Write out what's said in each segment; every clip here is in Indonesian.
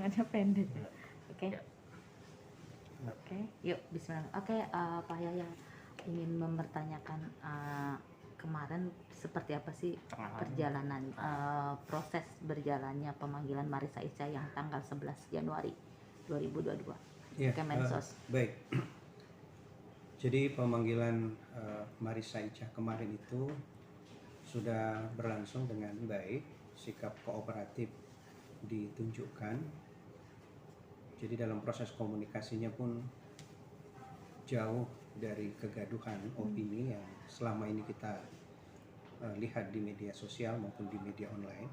tangannya pendek. Oke. Ya. Oke, yuk bismillah. Oke, Pak Yaya ingin mempertanyakan kemarin seperti apa sih perjalanan proses berjalannya pemanggilan Marissa Ica yang tanggal 11 Januari 2022 Ya, ke Mensos. baik. Jadi pemanggilan Marissa Ica kemarin itu sudah berlangsung dengan baik, sikap kooperatif ditunjukkan. Jadi dalam proses komunikasinya pun jauh dari kegaduhan opini yang selama ini kita lihat di media sosial maupun di media online.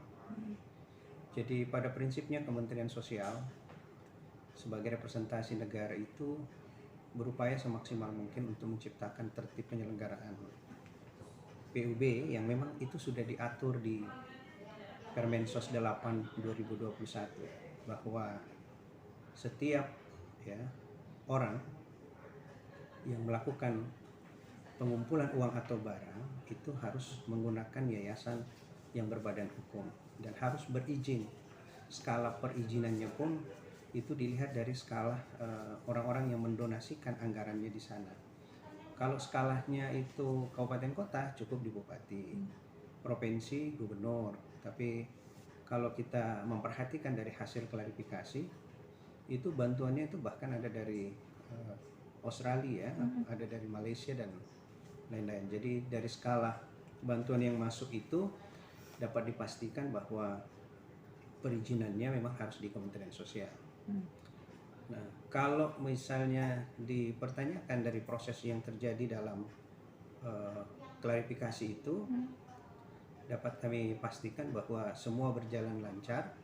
Jadi pada prinsipnya Kementerian Sosial sebagai representasi negara itu berupaya semaksimal mungkin untuk menciptakan tertib penyelenggaraan PUB yang memang itu sudah diatur di Permensos 8 2021 bahwa setiap orang yang melakukan pengumpulan uang atau barang itu harus menggunakan yayasan yang berbadan hukum dan harus berizin. Skala perizinannya pun itu dilihat dari skala orang-orang yang mendonasikan anggarannya di sana. Kalau skalanya itu kabupaten kota cukup di bupati, provinsi gubernur. Tapi kalau kita memperhatikan dari hasil klarifikasi itu bantuannya itu bahkan ada dari Australia, ada dari Malaysia dan lain-lain. Jadi dari skala bantuan yang masuk itu dapat dipastikan bahwa perizinannya memang harus di Kementerian Sosial. Nah, kalau misalnya dipertanyakan dari proses yang terjadi dalam klarifikasi itu, dapat kami pastikan bahwa semua berjalan lancar,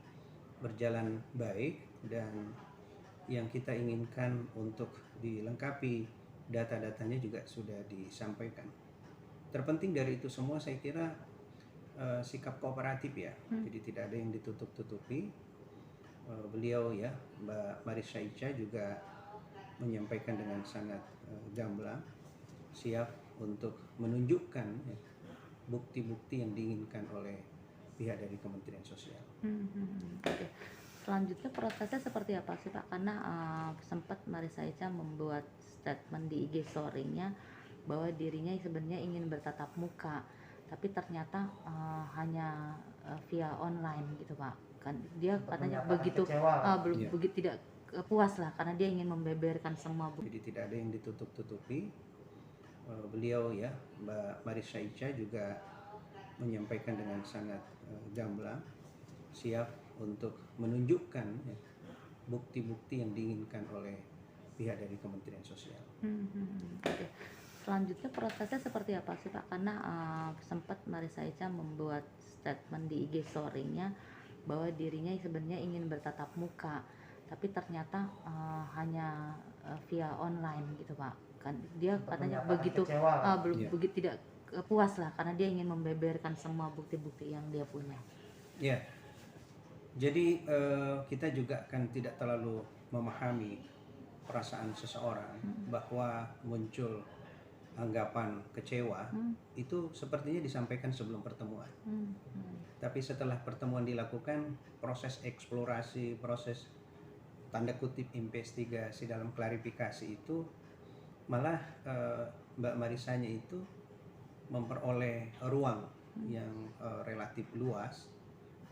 berjalan baik, dan yang kita inginkan untuk dilengkapi data-datanya juga sudah disampaikan. Terpenting dari itu semua saya kira sikap kooperatif ya, jadi tidak ada yang ditutup-tutupi. Beliau ya, Mbak Marissa Ica juga menyampaikan dengan sangat gamblang siap untuk menunjukkan bukti-bukti yang diinginkan oleh pihak dari Kementerian Sosial. Oke. Selanjutnya prosesnya seperti apa sih Pak? Karena sempat Marissa Ica membuat statement di IG story-nya bahwa dirinya sebenarnya ingin bertatap muka, tapi ternyata hanya via online gitu Pak. Kan dia katanya begitu begitu tidak puas lah karena dia ingin membeberkan semua bukti. Jadi tidak ada yang ditutup-tutupi. Beliau ya, Mbak Marissa Ica juga menyampaikan dengan sangat gamblang siap untuk menunjukkan bukti-bukti yang diinginkan oleh pihak dari Kementerian Sosial. Oke. Selanjutnya prosesnya seperti apa sih Pak? Karena sempat Marissa Ica membuat statement di IG story-nya bahwa dirinya sebenarnya ingin bertatap muka, tapi ternyata hanya via online gitu Pak. Kan dia katanya begitu begitu tidak puas lah karena dia ingin membeberkan semua bukti-bukti yang dia punya. Ya. Jadi kita juga kan tidak terlalu memahami perasaan seseorang bahwa muncul anggapan kecewa itu sepertinya disampaikan sebelum pertemuan. Tapi setelah pertemuan dilakukan, proses eksplorasi, proses tanda kutip investigasi dalam klarifikasi itu malah Mbak Marissanya itu memperoleh ruang yang relatif luas,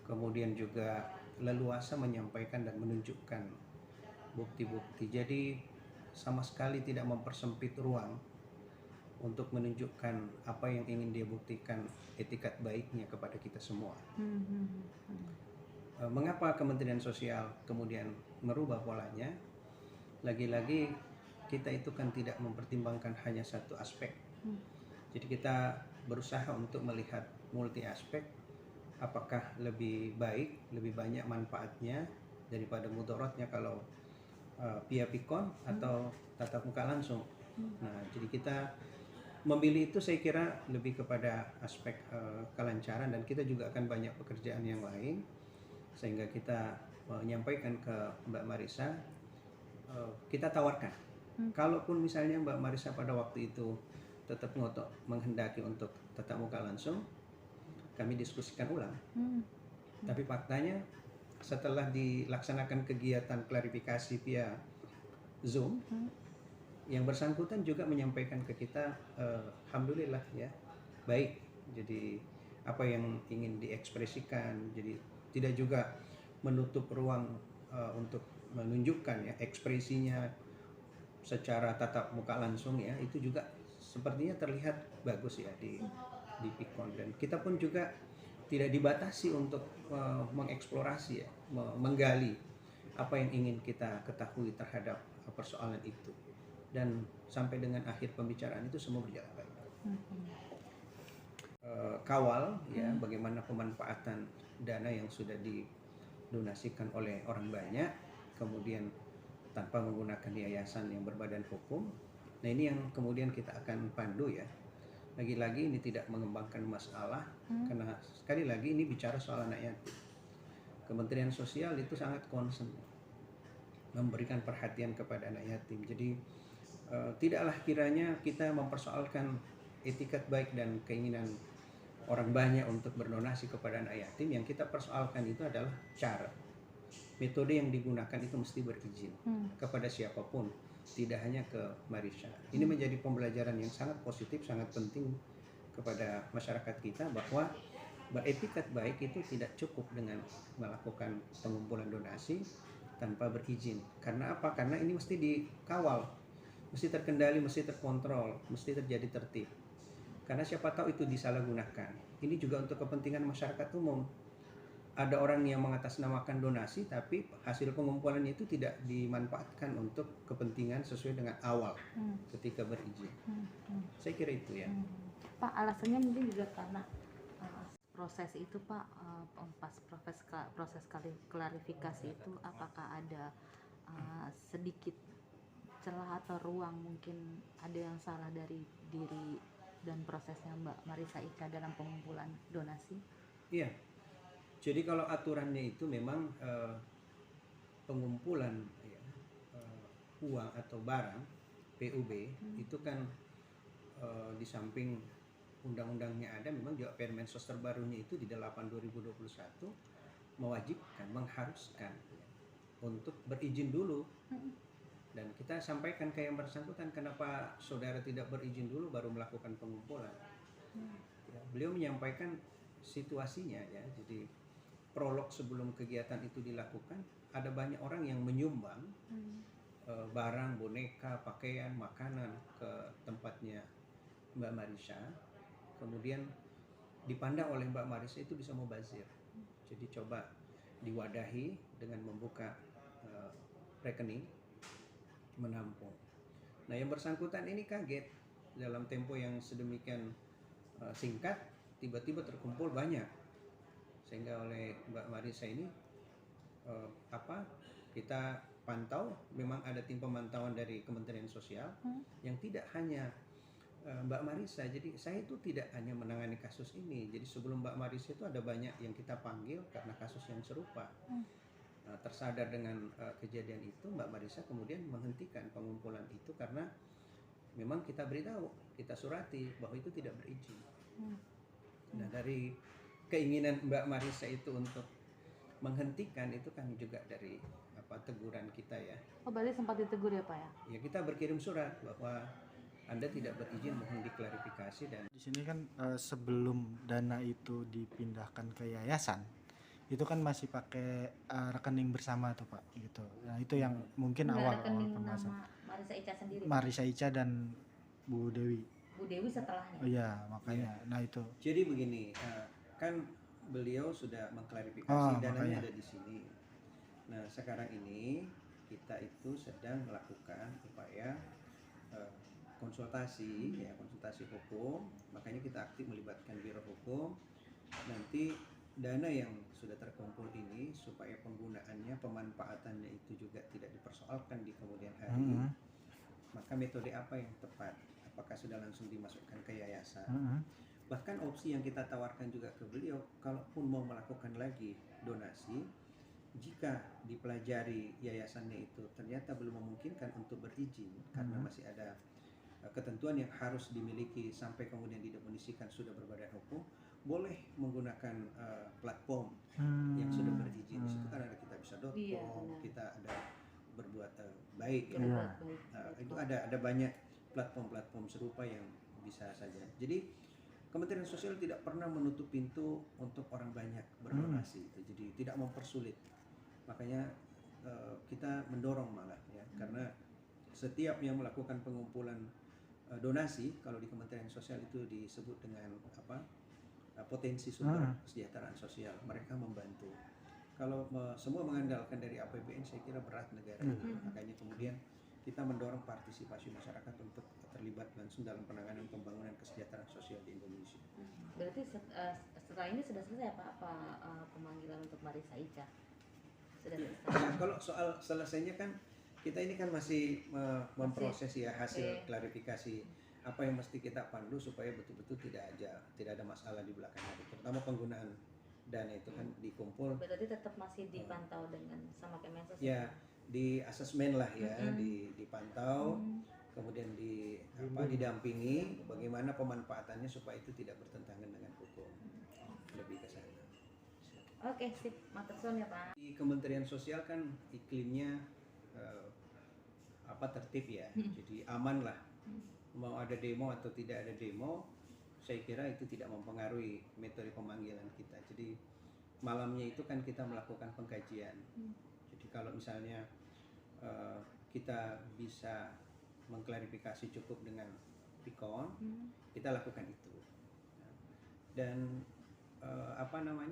kemudian juga leluasa menyampaikan dan menunjukkan bukti-bukti. Jadi sama sekali tidak mempersempit ruang untuk menunjukkan apa yang ingin dia buktikan, etikat baiknya kepada kita semua. Mengapa Kementerian Sosial kemudian merubah polanya? Lagi-lagi kita itu kan tidak mempertimbangkan hanya satu aspek. Jadi kita berusaha untuk melihat multi aspek. Apakah lebih baik, lebih banyak manfaatnya daripada mudaratnya kalau via pikon atau tatap muka langsung. Nah, jadi kita memilih itu saya kira lebih kepada aspek kelancaran, dan kita juga akan banyak pekerjaan yang lain, sehingga kita menyampaikan ke Mbak Marissa, kita tawarkan. Kalaupun misalnya Mbak Marissa pada waktu itu tetap ngotot menghendaki untuk tatap muka langsung, kami diskusikan ulang. Tapi faktanya setelah dilaksanakan kegiatan klarifikasi via Zoom, yang bersangkutan juga menyampaikan ke kita, alhamdulillah ya, baik. Jadi apa yang ingin diekspresikan, jadi tidak juga menutup ruang untuk menunjukkan ya ekspresinya secara tatap muka langsung ya, itu juga sepertinya terlihat bagus ya di Pikon. Dan kita pun juga tidak dibatasi untuk mengeksplorasi ya, menggali apa yang ingin kita ketahui terhadap persoalan itu, dan sampai dengan akhir pembicaraan itu semua berjalan baik. Kawal ya bagaimana pemanfaatan dana yang sudah didonasikan oleh orang banyak, kemudian tanpa menggunakan yayasan yang berbadan hukum. Nah ini yang kemudian kita akan pandu ya. Lagi-lagi ini tidak mengembangkan masalah, karena sekali lagi ini bicara soal anak yatim. Kementerian Sosial itu sangat concern memberikan perhatian kepada anak yatim. Jadi tidaklah kiranya kita mempersoalkan etikat baik dan keinginan orang banyak untuk berdonasi kepada anak yatim. Yang kita persoalkan itu adalah cara, metode yang digunakan itu mesti berizin kepada siapapun, tidak hanya ke Marisha. Ini menjadi pembelajaran yang sangat positif, sangat penting kepada masyarakat kita, bahwa beretikat baik itu tidak cukup dengan melakukan pengumpulan donasi tanpa berizin. Karena apa? Karena ini mesti dikawal, mesti terkendali, mesti terkontrol, mesti terjadi tertib. Karena siapa tahu itu disalahgunakan. Ini juga untuk kepentingan masyarakat umum. Ada orang yang mengatasnamakan donasi, tapi hasil pengumpulannya itu tidak dimanfaatkan untuk kepentingan sesuai dengan awal ketika berizin. Saya kira itu ya. Pak, alasannya mungkin juga karena proses itu Pak, pas proses klarifikasi itu apakah ada sedikit celah atau ruang, mungkin ada yang salah dari diri dan prosesnya Mbak Marissa Icha dalam pengumpulan donasi? Iya. Jadi kalau aturannya itu memang pengumpulan ya, uang atau barang PUB itu kan di samping undang-undangnya ada, memang juga Permensos terbarunya itu di 8/2021 mewajibkan, mengharuskan ya, untuk berizin dulu. Dan kita sampaikan ke yang bersangkutan, kenapa saudara tidak berizin dulu baru melakukan pengumpulan? Ya, beliau menyampaikan situasinya ya. Jadi prolog sebelum kegiatan itu dilakukan, ada banyak orang yang menyumbang barang, boneka, pakaian, makanan ke tempatnya Mbak Marissa. Kemudian dipandang oleh Mbak Marissa itu bisa mubazir. Jadi coba diwadahi dengan membuka rekening menampung. Nah yang bersangkutan ini kaget, dalam tempo yang sedemikian singkat tiba-tiba terkumpul banyak, sehingga oleh Mbak Marissa ini kita pantau, memang ada tim pemantauan dari Kementerian Sosial yang tidak hanya Mbak Marissa. Jadi saya itu tidak hanya menangani kasus ini. Jadi sebelum Mbak Marissa itu ada banyak yang kita panggil karena kasus yang serupa. Tersadar dengan kejadian itu, Mbak Marissa kemudian menghentikan pengumpulan itu karena memang kita beritahu, kita surati bahwa itu tidak berizin. Nah dari keinginan Mbak Marissa itu untuk menghentikan itu kan juga dari teguran kita ya. Oh, berarti sempat ditegur ya Pak ya? Ya kita berkirim surat bahwa Anda tidak berizin, mohon diklarifikasi. Dan di sini kan sebelum dana itu dipindahkan ke yayasan, itu kan masih pakai rekening bersama tuh Pak gitu. Nah itu yang mungkin awal pembahasan. Marissa Icha sendiri. Marissa Icha dan Bu Dewi. Bu Dewi setelahnya. Oh iya makanya. Ya. Nah itu. Jadi begini, kan beliau sudah mengklarifikasi dananya ada di sini. Nah sekarang ini kita itu sedang melakukan upaya konsultasi hukum, makanya kita aktif melibatkan Biro Hukum. Nanti dana yang sudah terkumpul ini supaya penggunaannya, pemanfaatannya itu juga tidak dipersoalkan di kemudian hari. Maka metode apa yang tepat? Apakah sudah langsung dimasukkan ke yayasan? Bahkan opsi yang kita tawarkan juga ke beliau, kalaupun mau melakukan lagi donasi, jika dipelajari yayasannya itu ternyata belum memungkinkan untuk berizin karena masih ada ketentuan yang harus dimiliki sampai kemudian didefinisikan sudah berbadan hukum, boleh menggunakan platform yang sudah berizin. Di situ kan ada kitabisa.com, Iya, benar. kita ada berbuat baik ya. Berbuat baik. Itu ada banyak platform-platform serupa yang bisa saja. Jadi Kementerian Sosial tidak pernah menutup pintu untuk orang banyak berdonasi. Jadi tidak mempersulit. Makanya kita mendorong malah ya, karena setiap yang melakukan pengumpulan donasi, kalau di Kementerian Sosial itu disebut dengan apa, potensi sumber kesejahteraan sosial, mereka membantu. Kalau semua mengandalkan dari APBN, saya kira berat negara ini. Makanya kemudian kita mendorong partisipasi masyarakat untuk terlibat langsung dalam penanganan pembangunan kesejahteraan sosial di Indonesia. Berarti setelah ini sudah selesai apa pemanggilan untuk Marissa Ica? Sudah selesai. Nah, kalau soal selesainya kan kita ini kan masih memproses ya hasil klarifikasi apa yang mesti kita pandu supaya betul-betul tidak ada masalah di belakang hari, terutama penggunaan dana itu kan dikumpul. Berarti tetap masih dipantau dengan sama Kemensos Ya, di asesmen lah ya, dipantau, kemudian didampingi bagaimana pemanfaatannya supaya itu tidak bertentangan dengan hukum. Lebih ke sana. Oke, sip. Matur suwun ya, Pak. Di Kementerian Sosial kan iklimnya tertib ya, jadi aman lah. Mau ada demo atau tidak ada demo, saya kira itu tidak mempengaruhi metode pemanggilan kita. Jadi malamnya itu kan kita melakukan pengkajian. Jadi kalau misalnya kita bisa mengklarifikasi cukup dengan Pikon, kita lakukan itu. Dan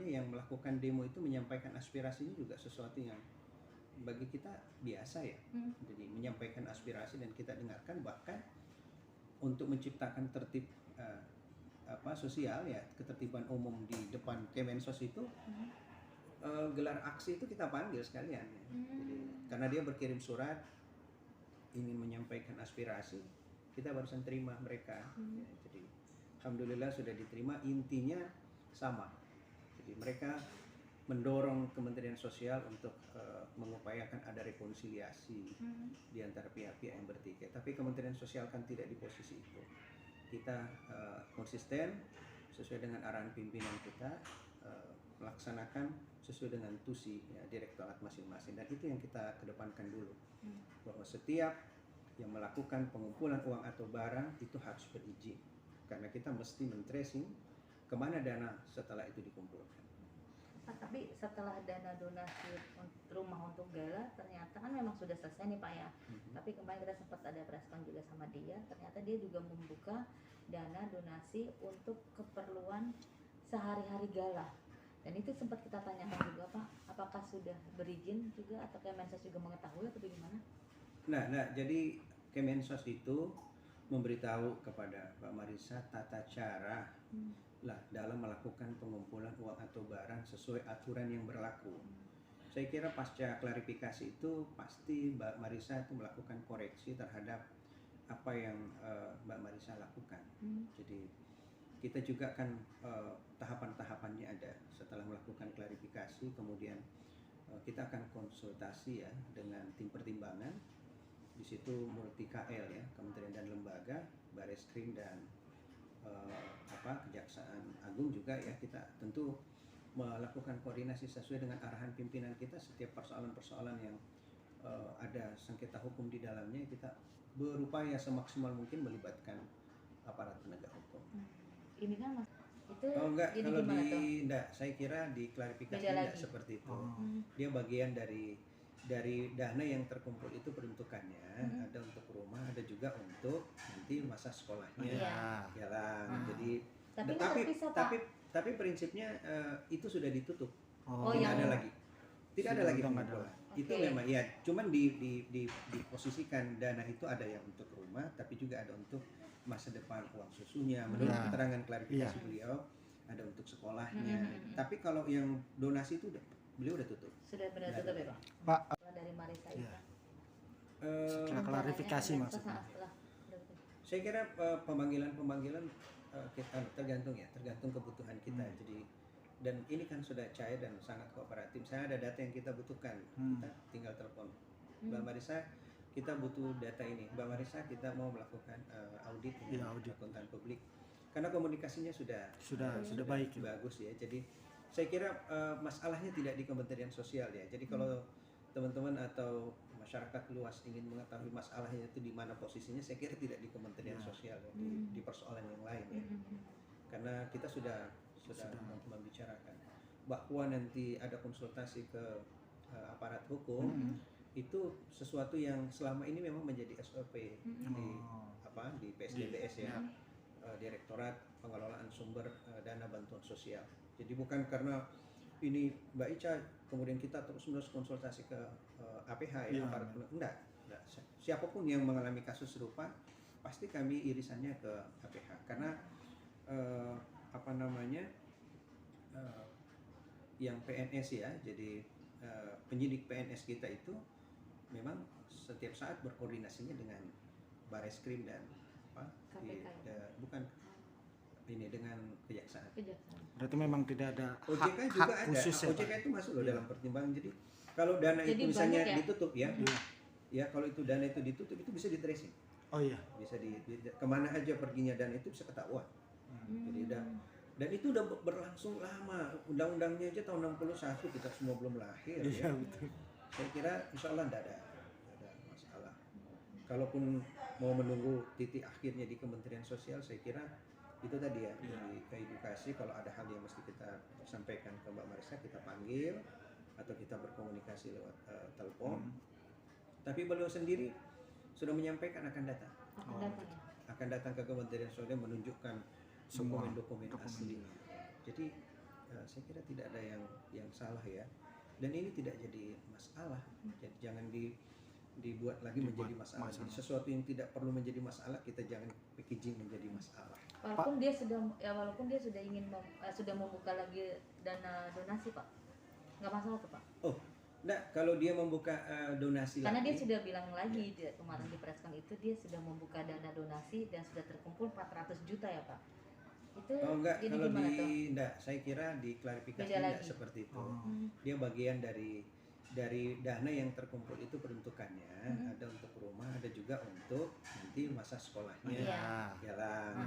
yang melakukan demo itu menyampaikan aspirasinya juga sesuatu yang bagi kita biasa ya. Jadi menyampaikan aspirasi dan kita dengarkan, bahkan untuk menciptakan tertib sosial ya, ketertiban umum di depan Kemensos itu, gelar aksi itu kita panggil sekalian ya. Jadi karena dia berkirim surat ingin menyampaikan aspirasi, kita barusan terima mereka ya, jadi alhamdulillah sudah diterima. Intinya sama, jadi mereka mendorong Kementerian Sosial untuk mengupayakan ada rekonsiliasi di antara pihak-pihak yang bertikai. Tapi Kementerian Sosial kan tidak di posisi itu. Kita konsisten sesuai dengan arahan pimpinan kita, melaksanakan sesuai dengan tusi ya, direktorat masing-masing, dan itu yang kita kedepankan dulu, bahwa setiap yang melakukan pengumpulan uang atau barang itu harus berizin, karena kita mesti men-tracing kemana dana setelah itu dikumpulkan. Pak, tapi setelah dana donasi rumah untuk gala ternyata kan memang sudah selesai nih Pak ya. Tapi kemarin kita sempat ada preskon juga sama dia, ternyata dia juga membuka dana donasi untuk keperluan sehari-hari gala. Dan itu sempat kita tanyakan juga Pak, apakah sudah berizin juga atau Kemensos juga mengetahui atau bagaimana? Nah, jadi Kemensos itu memberitahu kepada Mbak Marissa tata cara lah dalam melakukan pengumpulan uang atau barang sesuai aturan yang berlaku. Saya kira pasca klarifikasi itu pasti Mbak Marissa itu melakukan koreksi terhadap apa yang Mbak Marissa lakukan. Jadi kita juga kan tahapan-tahapannya ada. Setelah melakukan klarifikasi, kemudian kita akan konsultasi ya dengan tim pertimbangan. Di situ multi KL ya, Kementerian dan Lembaga, Bareskrim dan Kejaksaan Agung juga ya, kita tentu melakukan koordinasi sesuai dengan arahan pimpinan kita. Setiap persoalan-persoalan yang ada sengketa hukum di dalamnya, kita berupaya semaksimal mungkin melibatkan aparat penegak hukum. Ini kan Mas, itu enggak, jadi kalau gimana tuh? enggak, saya kira di klarifikasi Beda tidak lagi. seperti itu. Dia bagian dari dana yang terkumpul itu peruntukannya ada untuk rumah, ada juga untuk nanti masa sekolahnya jalan. Jadi tapi prinsipnya itu sudah ditutup. Tidak ada lagi. Tidak ada lagi pengumpulan. Itu memang ya, cuman diposisikan dana itu ada yang untuk rumah, tapi juga ada untuk masa depan uang susunya. Menurut keterangan klarifikasi beliau, ada untuk sekolahnya. Tapi kalau yang donasi itu beliau udah tutup. Sudah benar tutup ya Pak? Pak, Dari Marissa Ica. setelah klarifikasi maksudnya. Saya kira pemanggilan kita tergantung kebutuhan kita. Jadi dan ini kan sudah cair dan sangat kooperatif. Saya ada data yang kita butuhkan, kita tinggal telepon Mbak Marissa, kita butuh data ini. Mbak Marisa, kita mau melakukan audit ini, Iya, audit. akuntan publik. Karena komunikasinya Sudah baik ya. bagus ya. Jadi saya kira masalahnya tidak di Kementerian Sosial ya. Jadi kalau teman-teman atau masyarakat luas ingin mengetahui masalahnya itu di mana posisinya, saya kira tidak di Kementerian Ya. Sosial ya, di persoalan yang lain ya. Karena kita sudah membicarakan bahwa nanti ada konsultasi ke aparat hukum, itu sesuatu yang selama ini memang menjadi SOP di PSDBS ya, Direktorat Pengelolaan Sumber Dana Bantuan Sosial. Jadi bukan karena ini Mbak Ica kemudian kita terus-menerus konsultasi ke APH ya, aparat enggak. Siapapun yang mengalami kasus serupa pasti kami irisannya ke APH karena yang PNS ya, jadi penyidik PNS kita itu memang setiap saat berkoordinasinya dengan Bareskrim dan bukan ini dengan kejaksaan. Berarti memang tidak ada OJK hak juga ada. khusus ya, OJK Pak? itu masuk loh dalam pertimbangan. Jadi kalau dana Jadi itu misalnya banyak ya? ditutup ya kalau itu dana itu ditutup itu bisa di tracing, Oh iya. bisa kemana aja perginya dan itu bisa ketahuan. Jadi dan itu udah berlangsung lama, undang-undangnya aja tahun 61, kita semua belum lahir Iya, ya. betul. Saya kira insya Allah tidak ada masalah. Kalaupun mau menunggu titik akhirnya di Kementerian Sosial, saya kira itu tadi ya, ke edukasi. Kalau ada hal yang mesti kita sampaikan ke Mbak Marisa, kita panggil atau kita berkomunikasi lewat telepon. Tapi beliau sendiri sudah menyampaikan akan datang. Akan datang ke Kementerian Sosial menunjukkan Semua dokumen-dokumen asli. Jadi saya kira tidak ada yang salah ya. Dan ini tidak jadi masalah. Jadi jangan dibuat lagi menjadi masalah. Jadi sesuatu yang tidak perlu menjadi masalah kita jangan packaging menjadi masalah. Walaupun dia sudah ingin sudah membuka lagi dana donasi, Pak. Nggak masalah tuh, Pak. Oh, enggak, kalau dia membuka donasi Karena lagi. dia sudah bilang lagi kemarin di preskon itu dia sudah membuka dana donasi dan sudah terkumpul 400 juta ya, Pak. Itu Oh enggak, jadi kalau gimana tuh? enggak, saya kira diklarifikasi Beda enggak lagi. seperti itu. Oh. Dia bagian dari dana yang terkumpul itu peruntukannya ada untuk rumah, ada juga untuk nanti masa sekolahnya. Iya. Yalah.